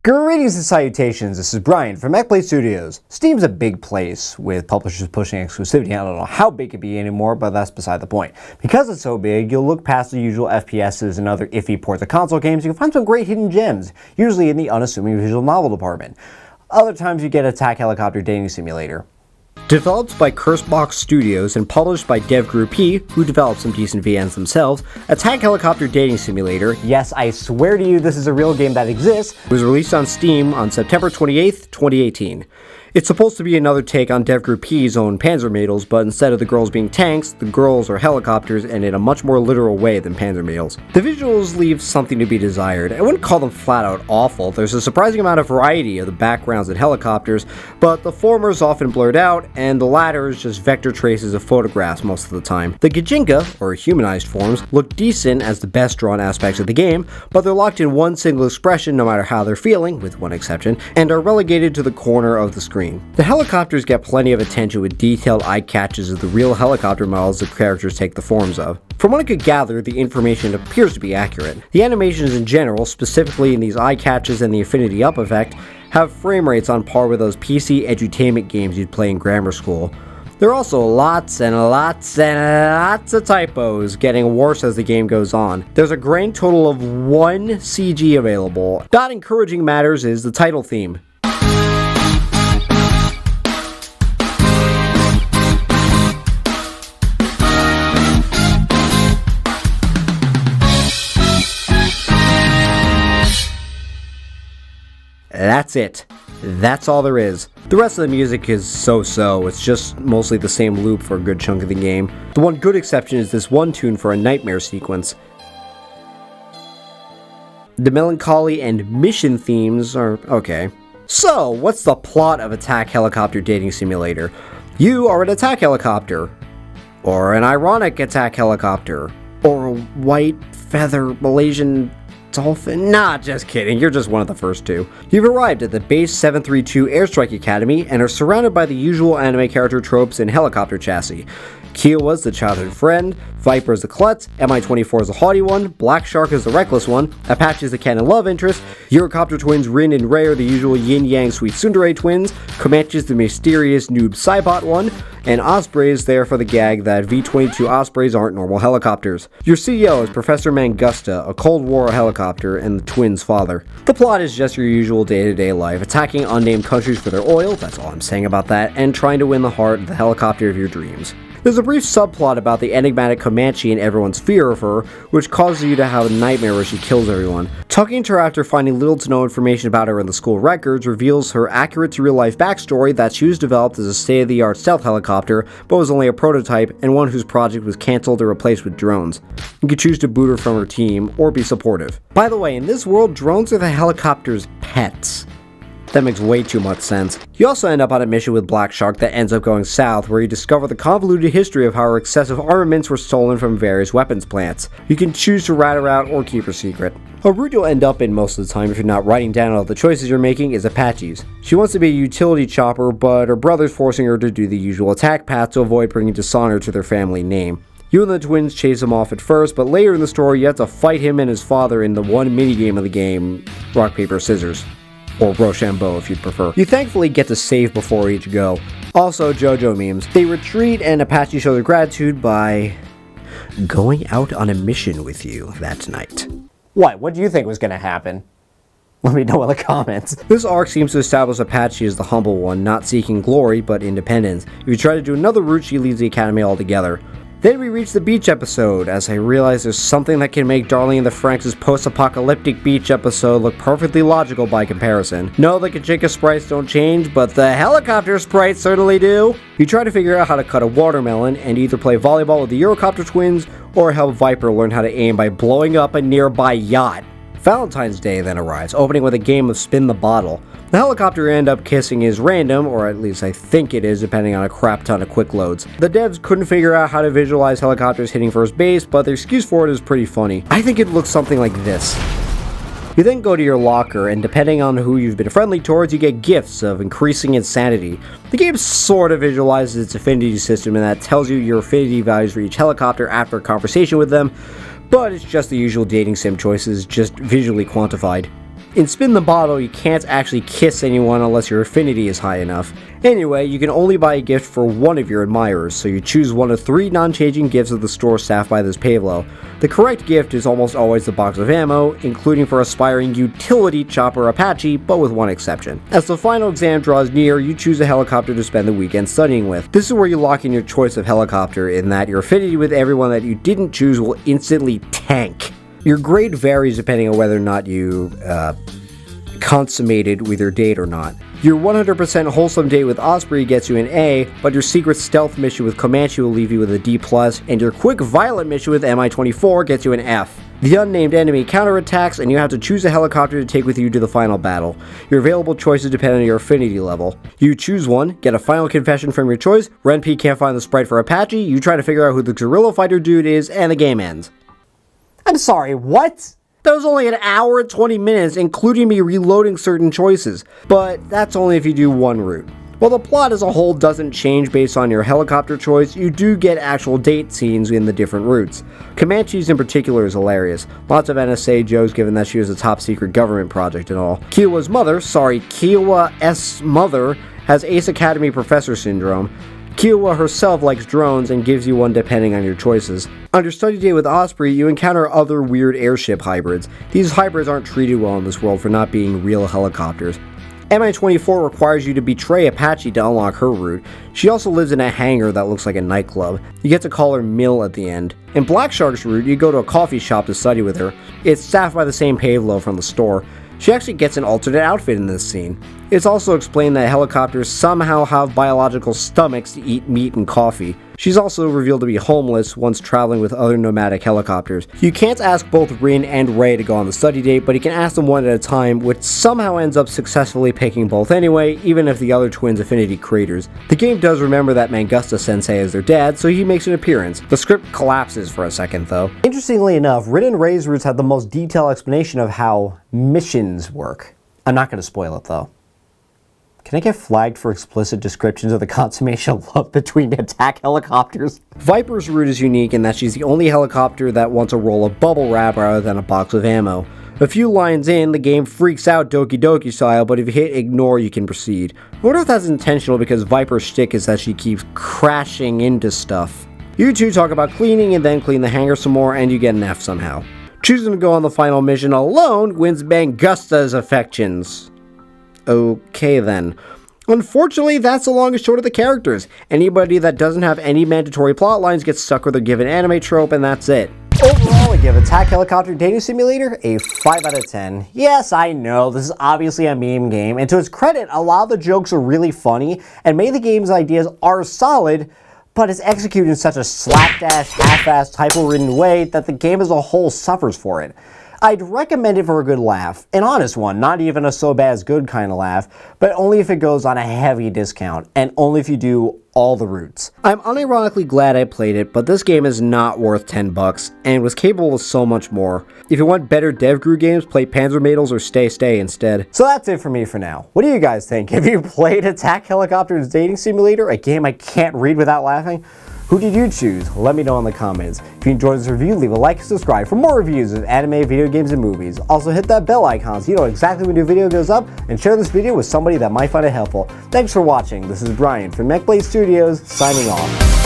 Greetings and salutations, this is Brian from Mechbladestudios. Steam's a big place, with publishers pushing exclusivity. I don't know how big it can be anymore, but that's beside the point. Because it's so big, you'll look past the usual FPSs and other iffy ports of console games, you can find some great hidden gems, usually in the unassuming visual novel department. Other times you get Attack Helicopter Dating Simulator. Developed by Mechbladestudios and published by Dev Group P, who developed some decent VNs themselves, Attack Helicopter Dating Simulator, yes, I swear to you this is a real game that exists, was released on Steam on September 28th, 2018. It's supposed to be another take on Dev Group P's own Panzer Mädels, but instead of the girls being tanks, the girls are helicopters, and in a much more literal way than Panzer Mädels. The visuals leave something to be desired. I wouldn't call them flat out awful. There's a surprising amount of variety of the backgrounds and helicopters, but the former is often blurred out, and the latter is just vector traces of photographs most of the time. The Gajinka, or humanized forms, look decent as the best drawn aspects of the game, but they're locked in one single expression no matter how they're feeling, with one exception, and are relegated to the corner of the screen. The helicopters get plenty of attention with detailed eye catches of the real helicopter models the characters take the forms of. From what I could gather, the information appears to be accurate. The animations in general, specifically in these eye catches and the Infinity Up effect, have frame rates on par with those PC edutainment games you'd play in grammar school. There are also lots and lots and lots of typos, getting worse as the game goes on. There's a grand total of 1 CG available. Not encouraging matters is the title theme. That's it. That's all there is. The rest of the music is so-so, it's just mostly the same loop for a good chunk of the game. The one good exception is this one tune for a nightmare sequence. The melancholy and mission themes are okay. So, what's the plot of Attack Helicopter Dating Simulator? You are an attack helicopter. Or an ironic attack helicopter. Or a white feather Malaysian dolphin? Nah, just kidding, you're just one of the first two. You've arrived at the Base 732 Airstrike Academy and are surrounded by the usual anime character tropes in helicopter chassis. Kiowa's the childhood friend, Viper is the klutz, Mi-24 is the haughty one, Black Shark is the reckless one, Apache is the canon love interest, Eurocopter twins Rin and Ray are the usual yin-yang sweet tsundere twins, Comanche is the mysterious noob Cybot one, and Osprey is there for the gag that V-22 Ospreys aren't normal helicopters. Your CEO is Professor Mangusta, a Cold War helicopter, and the twins' father. The plot is just your usual day-to-day life, attacking unnamed countries for their oil, that's all I'm saying about that, and trying to win the heart of the helicopter of your dreams. There's a brief subplot about the enigmatic Comanche and everyone's fear of her, which causes you to have a nightmare where she kills everyone. Talking to her after finding little to no information about her in the school records reveals her accurate to real life backstory that she was developed as a state-of-the-art stealth helicopter, but was only a prototype and one whose project was cancelled or replaced with drones. You could choose to boot her from her team, or be supportive. By the way, in this world, drones are the helicopter's pets. That makes way too much sense. You also end up on a mission with Black Shark that ends up going south, where you discover the convoluted history of how her excessive armaments were stolen from various weapons plants. You can choose to rat her out or keep her secret. A route you'll end up in most of the time if you're not writing down all the choices you're making is Apache's. She wants to be a utility chopper, but her brother's forcing her to do the usual attack path to avoid bringing dishonor to their family name. You and the twins chase him off at first, but later in the story you have to fight him and his father in the one minigame of the game, Rock, Paper, Scissors. Or Rochambeau if you'd prefer. You thankfully get to save before each go. Also, JoJo memes. They retreat and Apache show their gratitude by going out on a mission with you that night. What do you think was gonna happen? Let me know in the comments. This arc seems to establish Apache as the humble one, not seeking glory, but independence. If you try to do another route, she leaves the academy altogether. Then we reach the beach episode, as I realize there's something that can make Darling in the Franxx' post-apocalyptic beach episode look perfectly logical by comparison. No, the Kachika sprites don't change, but the helicopter sprites certainly do. You try to figure out how to cut a watermelon, and either play volleyball with the Eurocopter twins, or help Viper learn how to aim by blowing up a nearby yacht. Valentine's Day then arrives, opening with a game of Spin the Bottle. The helicopter you end up kissing is random, or at least I think it is, depending on a crap ton of quick loads. The devs couldn't figure out how to visualize helicopters hitting first base, but their excuse for it is pretty funny. I think it looks something like this. You then go to your locker, and depending on who you've been friendly towards, you get gifts of increasing insanity. The game sort of visualizes its affinity system, and that tells you your affinity values for each helicopter after a conversation with them, but it's just the usual dating sim choices, just visually quantified. In Spin the Bottle, you can't actually kiss anyone unless your affinity is high enough. Anyway, you can only buy a gift for one of your admirers, so you choose one of 3 non-changing gifts of the store staffed by this Pavlo. The correct gift is almost always the box of ammo, including for aspiring utility chopper Apache, but with one exception. As the final exam draws near, you choose a helicopter to spend the weekend studying with. This is where you lock in your choice of helicopter, in that your affinity with everyone that you didn't choose will instantly tank. Your grade varies depending on whether or not you, consummated with your date or not. Your 100% wholesome date with Osprey gets you an A, but your secret stealth mission with Comanche will leave you with a D+, and your quick violent mission with Mi-24 gets you an F. The unnamed enemy counterattacks, and you have to choose a helicopter to take with you to the final battle. Your available choices depend on your affinity level. You choose one, get a final confession from your choice, Ren P can't find the sprite for Apache, you try to figure out who the guerrilla fighter dude is, and the game ends. I'm sorry, what? That was only an hour and 20 minutes, including me reloading certain choices, but that's only if you do one route. While the plot as a whole doesn't change based on your helicopter choice, you do get actual date scenes in the different routes. Comanche's in particular is hilarious. Lots of NSA jokes given that she was a top secret government project and all. Kiowa's mother has Ace Academy professor syndrome. Kiowa herself likes drones and gives you one depending on your choices. On your study day with Osprey, you encounter other weird airship hybrids. These hybrids aren't treated well in this world for not being real helicopters. Mi-24 requires you to betray Apache to unlock her route. She also lives in a hangar that looks like a nightclub. You get to call her Mill at the end. In Black Shark's route, you go to a coffee shop to study with her. It's staffed by the same Pavlo from the store. She actually gets an alternate outfit in this scene. It's also explained that helicopters somehow have biological stomachs to eat meat and coffee. She's also revealed to be homeless once traveling with other nomadic helicopters. You can't ask both Rin and Ray to go on the study date, but you can ask them one at a time, which somehow ends up successfully picking both anyway, even if the other twins' affinity craters. The game does remember that Mangusta Sensei is their dad, so he makes an appearance. The script collapses for a second though. Interestingly enough, Rin and Ray's routes have the most detailed explanation of how missions work. I'm not going to spoil it though. Can I get flagged for explicit descriptions of the consummation of love between attack helicopters? Viper's route is unique in that she's the only helicopter that wants a roll of bubble wrap rather than a box of ammo. A few lines in, the game freaks out Doki Doki style, but if you hit ignore, you can proceed. I wonder if that's intentional because Viper's shtick is that she keeps crashing into stuff. You two talk about cleaning and then clean the hangar some more and you get an F somehow. Choosing to go on the final mission alone wins Mangusta's affections. Okay then. Unfortunately, that's the long and short of the characters. Anybody that doesn't have any mandatory plot lines gets stuck with a given anime trope, and that's it. Overall, I give Attack Helicopter Dating Simulator a 5 out of 10. Yes, I know, this is obviously a meme game, and to its credit, a lot of the jokes are really funny, and many of the game's ideas are solid, but it's executed in such a slapdash, half-assed, typo-ridden way that the game as a whole suffers for it. I'd recommend it for a good laugh, an honest one, not even a so bad as good kind of laugh, but only if it goes on a heavy discount, and only if you do all the routes. I'm unironically glad I played it, but this game is not worth $10 and was capable of so much more. If you want better DevGru games, play Panzermädels or Stay instead. So that's it for me for now. What do you guys think? Have you played Attack Helicopter's Dating Simulator, a game I can't read without laughing? Who did you choose? Let me know in the comments. If you enjoyed this review, leave a like and subscribe for more reviews of anime, video games, and movies. Also hit that bell icon so you know exactly when a new video goes up, and share this video with somebody that might find it helpful. Thanks for watching. This is Brian from Mechbladestudios, signing off.